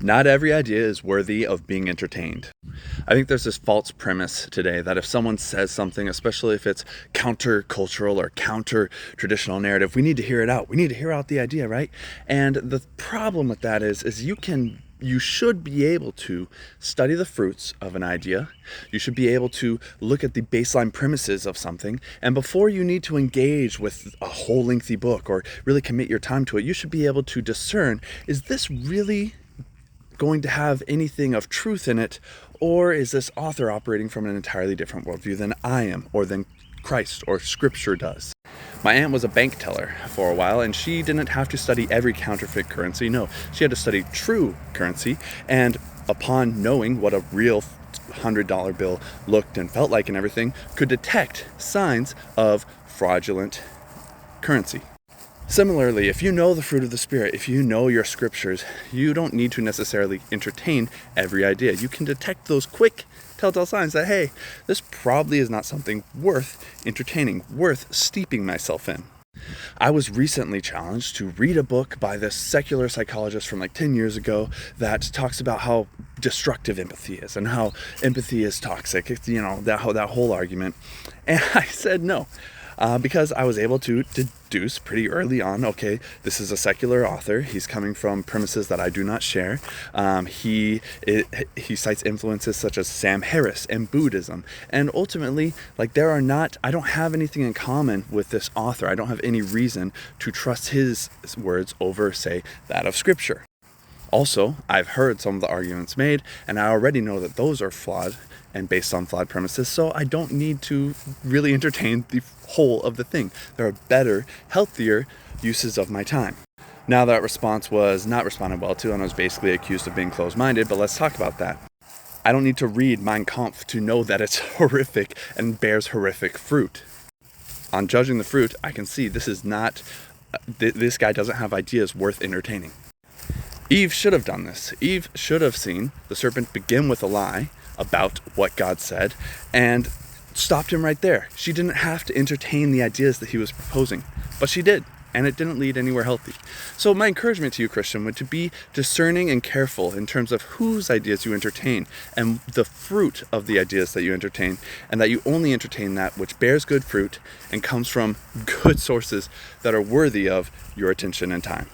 Not every idea is worthy of being entertained. I think there's this false premise today that if someone says something, especially if it's counter-cultural or counter-traditional narrative, we need to hear it out. We need to hear out the idea, right? And the problem with that is you should be able to study the fruits of an idea. You should be able to look at the baseline premises of something. And before you need to engage with a whole lengthy book or really commit your time to it, you should be able to discern, is this really going to have anything of truth in it, or is this author operating from an entirely different worldview than I am, or than Christ or Scripture does? My aunt was a bank teller for a while, and she didn't have to study every counterfeit currency. No, she had to study true currency, and upon knowing what a real $100 bill looked and felt like and everything, could detect signs of fraudulent currency. Similarly, if you know the fruit of the Spirit, if you know your scriptures, you don't need to necessarily entertain every idea. You can detect those quick telltale signs that, hey, this probably is not something worth entertaining, worth steeping myself in. I was recently challenged to read a book by this secular psychologist from like 10 years ago that talks about how destructive empathy is and how empathy is toxic, that whole argument. And I said no. Because I was able to deduce pretty early on, okay, this is a secular author. He's coming from premises that I do not share. He cites influences such as Sam Harris and Buddhism. And ultimately, I don't have anything in common with this author. I don't have any reason to trust his words over, say, that of Scripture. Also, I've heard some of the arguments made, and I already know that those are flawed and based on flawed premises, so I don't need to really entertain the whole of the thing. There are better, healthier uses of my time. Now, that response was not responded well to, and I was basically accused of being closed-minded, but let's talk about that. I don't need to read Mein Kampf to know that it's horrific and bears horrific fruit. On judging the fruit, I can see this guy doesn't have ideas worth entertaining. Eve should have done this. Eve should have seen the serpent begin with a lie about what God said and stopped him right there. She didn't have to entertain the ideas that he was proposing, but she did, and it didn't lead anywhere healthy. So my encouragement to you, Christian, would to be discerning and careful in terms of whose ideas you entertain and the fruit of the ideas that you entertain, and that you only entertain that which bears good fruit and comes from good sources that are worthy of your attention and time.